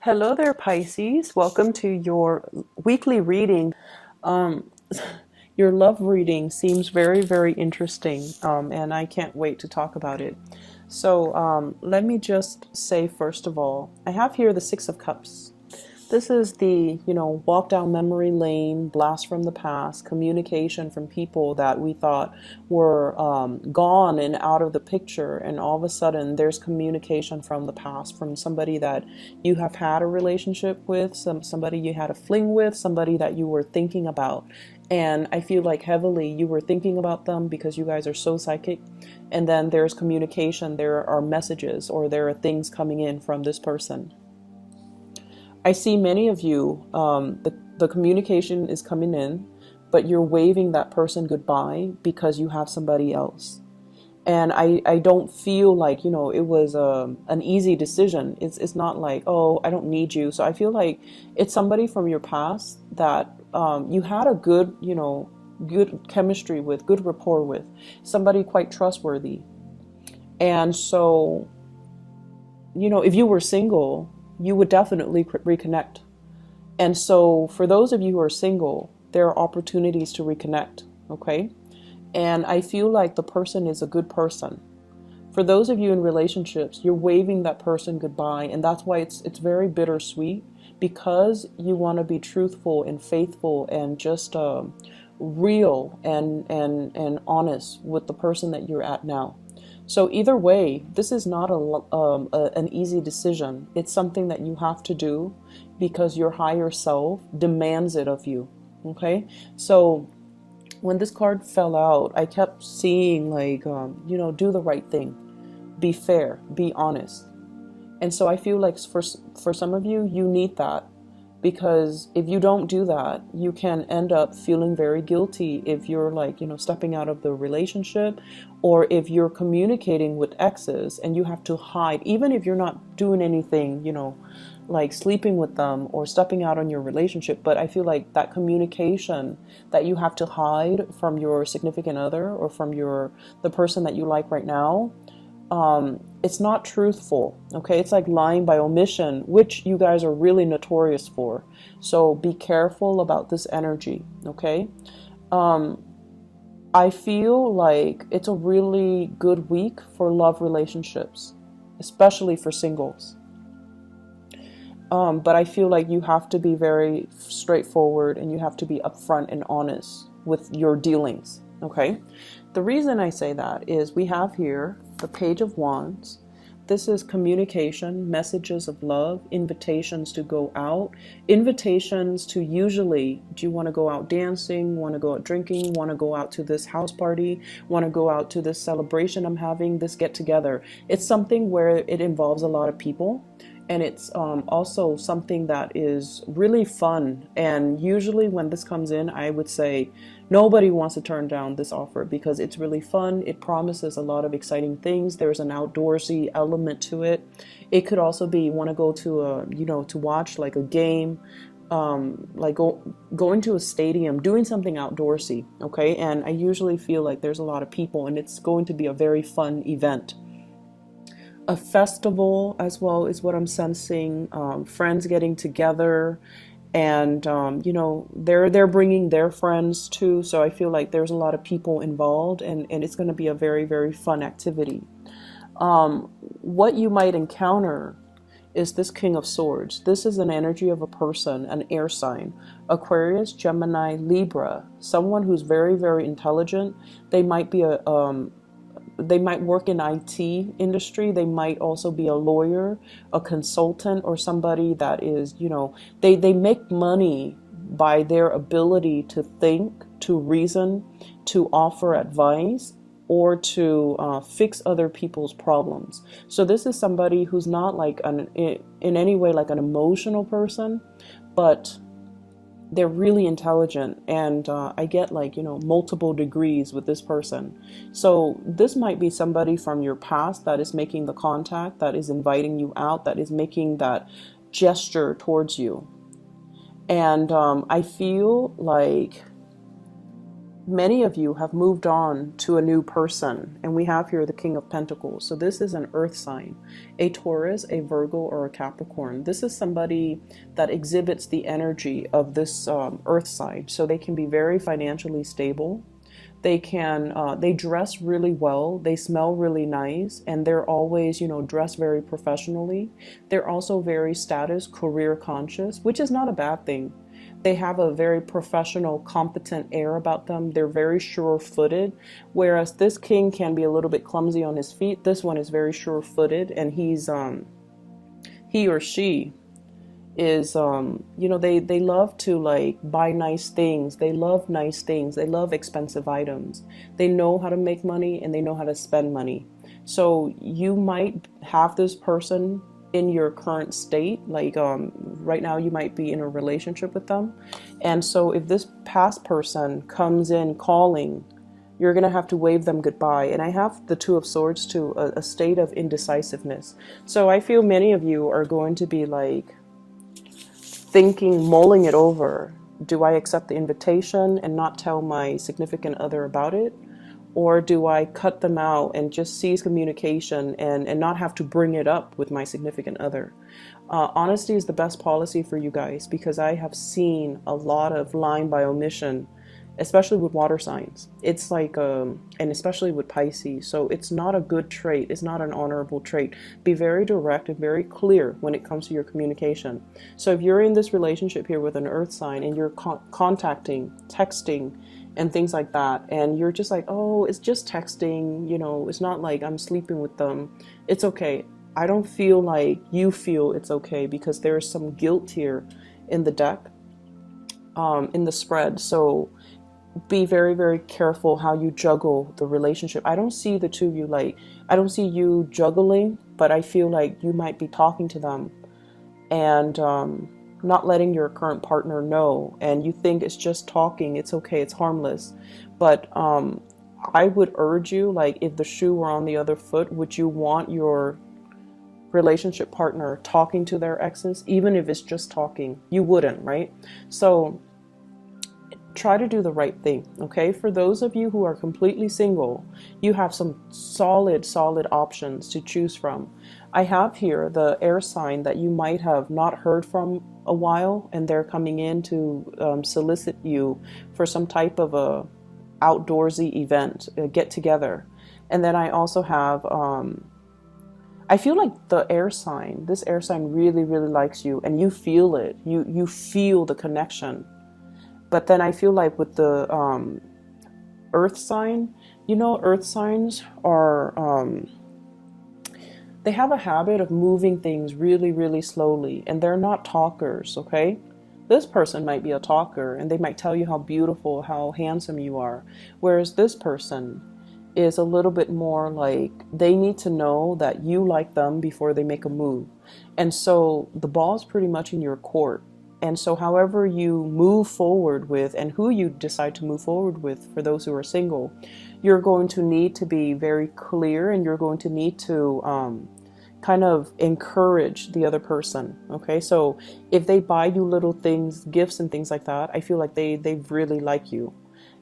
Hello there, Pisces. Welcome to your weekly reading. Um, your love reading seems very, very interesting, and I can't wait to talk about it. So, let me just say, first of all, I have here the Six of Cups. This is the, walk down memory lane, blast from the past, communication from people that we thought were gone and out of the picture. And all of a sudden, there's communication from the past, from somebody that you have had a relationship with, somebody you had a fling with, somebody that you were thinking about. And I feel like heavily you were thinking about them because you guys are so psychic. And then there's communication, there are messages, or there are things coming in from this person. I see many of you, the communication is coming in, but you're waving that person goodbye because you have somebody else. And I don't feel like, it was an easy decision. It's not like, oh, I don't need you. So I feel like it's somebody from your past that you had a good, good chemistry with, good rapport with, somebody quite trustworthy. And so, if you were single, you would definitely reconnect. And so for those of you who are single, there are opportunities to reconnect, okay? And I feel like the person is a good person. For those of you in relationships, you're waving that person goodbye, and that's why it's very bittersweet, because you want to be truthful and faithful and just real and honest with the person that you're at now. So either way, this is not an easy decision. It's something that you have to do because your higher self demands it of you. Okay? So when this card fell out, I kept seeing like, do the right thing. Be fair. Be honest. And so I feel like for some of you, you need that. Because if you don't do that, you can end up feeling very guilty if you're like, stepping out of the relationship, or if you're communicating with exes and you have to hide, even if you're not doing anything, like sleeping with them or stepping out on your relationship. But I feel like that communication that you have to hide from your significant other or from the person that you like right now, it's not truthful. Okay, it's like lying by omission, which you guys are really notorious for. So be careful about this energy. Okay, I feel like it's a really good week for love relationships, especially for singles. But I feel like you have to be very straightforward and you have to be upfront and honest with your dealings. Okay, the reason I say that is we have here the Page of Wands. This is communication, messages of love, invitations to go out, invitations to usually, do you want to go out dancing, want to go out drinking, want to go out to this house party, want to go out to this celebration I'm having, this get together. It's something where it involves a lot of people. And it's also something that is really fun. And usually when this comes in, I would say nobody wants to turn down this offer because it's really fun. It promises a lot of exciting things. There's an outdoorsy element to it. It could also be you want to go to to watch like a game, like going to a stadium, doing something outdoorsy. Okay. And I usually feel like there's a lot of people and it's going to be a very fun event. A festival as well is what I'm sensing. Friends getting together, and they're bringing their friends too. So I feel like there's a lot of people involved, and it's going to be a very, very fun activity. What you might encounter is this King of Swords. This is an energy of a person, an air sign. Aquarius, Gemini, Libra. Someone who's very, very intelligent. They might be they might work in IT industry. They might also be a lawyer, a consultant, or somebody that is, they make money by their ability to think, to reason, to offer advice, or to fix other people's problems. So this is somebody who's not like in any way like an emotional person, but they're really intelligent, and I get like multiple degrees with this person. So this might be somebody from your past that is making the contact, that is inviting you out, that is making that gesture towards you. And I feel like many of you have moved on to a new person, and we have here the King of Pentacles. So this is an earth sign, a Taurus, a Virgo, or a Capricorn. This is somebody that exhibits the energy of this earth sign. So they can be very financially stable. They dress really well, they smell really nice, and they're always, dressed very professionally. They're also very status, career conscious, which is not a bad thing. They have a very professional, competent air about them. They're very sure-footed, whereas this king can be a little bit clumsy on his feet. This one is very sure-footed, and he or she is they love to like buy nice things. They love nice things. They love expensive items. They know how to make money and they know how to spend money. So you might have this person in your current state, like right now you might be in a relationship with them, and so if this past person comes in calling, you're gonna have to wave them goodbye. And I have the Two of Swords to a state of indecisiveness. So I feel many of you are going to be like thinking, mulling it over. Do I accept the invitation and not tell my significant other about it? Or do I cut them out and just cease communication and not have to bring it up with my significant other? Honesty is the best policy for you guys, because I have seen a lot of lying by omission, especially with water signs. It's like, and especially with Pisces. So it's not a good trait. It's not an honorable trait. Be very direct and very clear when it comes to your communication. So if you're in this relationship here with an earth sign and you're contacting, texting, and things like that, and you're just like, oh, it's just texting, it's not like I'm sleeping with them. It's okay. I don't feel like you feel it's okay, because there's some guilt here in the deck, in the spread. So be very, very careful how you juggle the relationship. I don't see the two of you I don't see you juggling, but I feel like you might be talking to them and not letting your current partner know, and you think it's just talking, it's okay, it's harmless. But I would urge you, like, if the shoe were on the other foot, would you want your relationship partner talking to their exes? Even if it's just talking, you wouldn't, right? So try to do the right thing, okay? For those of you who are completely single, you have some solid options to choose from. I have here the air sign that you might have not heard from a while, and they're coming in to solicit you for some type of a outdoorsy event, a get together. And then I also have, I feel like this air sign really likes you, and you feel it. You feel the connection. But then I feel like with the earth sign, earth signs are, they have a habit of moving things really slowly, and they're not talkers, okay? This person might be a talker, and they might tell you how beautiful, how handsome you are. Whereas this person is a little bit more like, they need to know that you like them before they make a move. And so the ball's pretty much in your court. And so however you move forward with, and who you decide to move forward with, for those who are single, you're going to need to be very clear, and you're going to need to kind of encourage the other person, okay? So if they buy you little things, gifts and things like that, I feel like they really like you.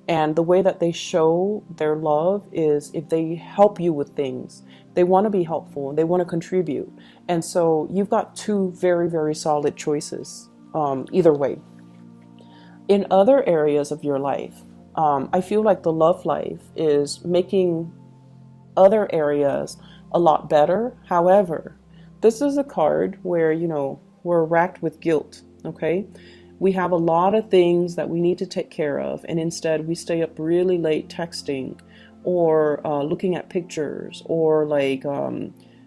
And the way that they show their love is if they help you with things. They want to be helpful, they want to contribute. And so you've got two very solid choices, either way. In other areas of your life, I feel like the love life is making other areas a lot better. However, this is a card where, we're racked with guilt, okay? We have a lot of things that we need to take care of, and instead we stay up really late texting, or looking at pictures, or like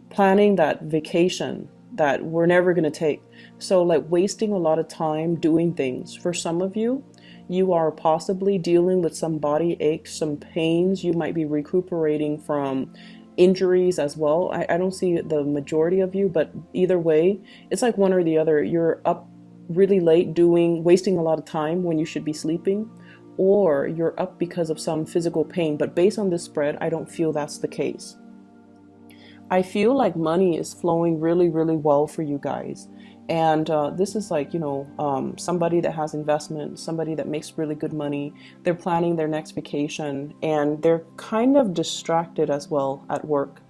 planning that vacation that we're never going to take. So like wasting a lot of time doing things. For some of you, you are possibly dealing with some body aches, some pains. You might be recuperating from injuries as well. I don't see the majority of you, but either way, it's like one or the other. You're up really late wasting a lot of time when you should be sleeping, or you're up because of some physical pain. But based on this spread, I don't feel that's the case. I feel like money is flowing really, really well for you guys. And this is like, somebody that has investment, somebody that makes really good money. They're planning their next vacation and they're kind of distracted as well at work.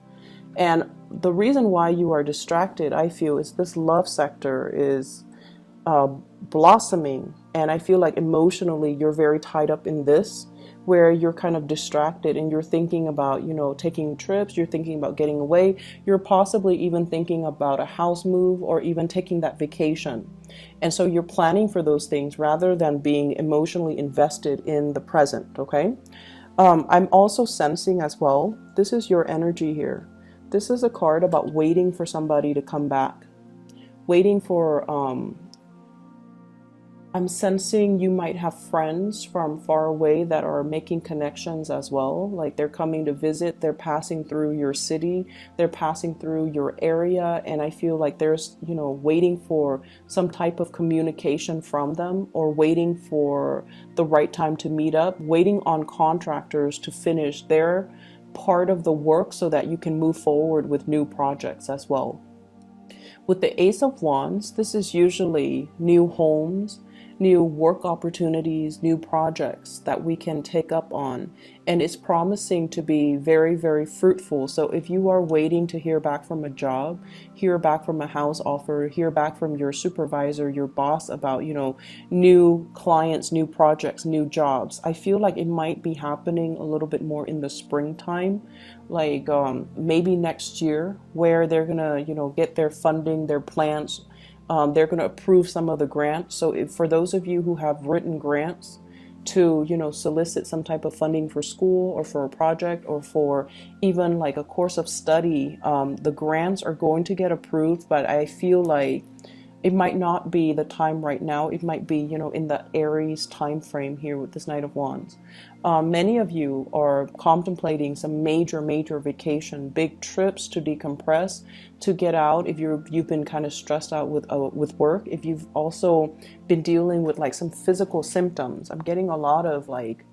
And the reason why you are distracted, I feel, is this love sector is uh, blossoming. And I feel like emotionally you're very tied up in this, where you're kind of distracted and you're thinking about, taking trips, you're thinking about getting away, you're possibly even thinking about a house move or even taking that vacation. And so you're planning for those things rather than being emotionally invested in the present, okay? I'm also sensing as well, this is your energy here. This is a card about waiting for somebody to come back, waiting for I'm sensing you might have friends from far away that are making connections as well. Like they're coming to visit, they're passing through your city, they're passing through your area. And I feel like there's, waiting for some type of communication from them, or waiting for the right time to meet up, waiting on contractors to finish their part of the work so that you can move forward with new projects as well. With the Ace of Wands, this is usually new homes, new work opportunities, new projects that we can take up on. And it's promising to be very, very fruitful. So if you are waiting to hear back from a job, hear back from a house offer, hear back from your supervisor, your boss about, new clients, new projects, new jobs, I feel like it might be happening a little bit more in the springtime, like maybe next year, where they're gonna, get their funding, their plans. They're going to approve some of the grants. So for those of you who have written grants to, solicit some type of funding for school or for a project or for even like a course of study, the grants are going to get approved. But I feel like it might not be the time right now. It might be, in the Aries time frame here with this Knight of Wands. Many of you are contemplating some major, major vacation, big trips to decompress, to get out. If you've been kind of stressed out with work, if you've also been dealing with like some physical symptoms, I'm getting a lot of like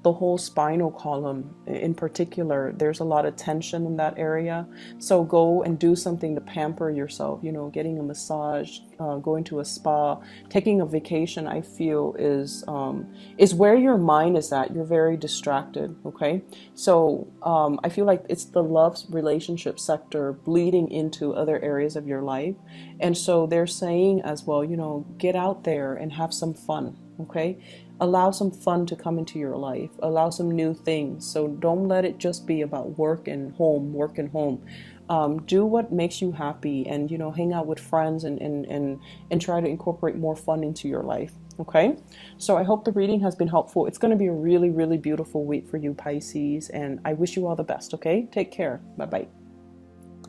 the whole spinal column in particular, there's a lot of tension in that area. So go and do something to pamper yourself, getting a massage, going to a spa, taking a vacation. I feel is where your mind is at. You're very distracted. Okay. So I feel like it's the love relationship sector bleeding into other areas of your life. And so they're saying as well, get out there and have some fun. Okay. Allow some fun to come into your life. Allow some new things. So don't let it just be about work and home, work and home. Do what makes you happy, and hang out with friends, and try to incorporate more fun into your life. Okay, so I hope the reading has been helpful. It's going to be a really, really beautiful week for you, Pisces, and I wish you all the best. Okay, take care. Bye bye.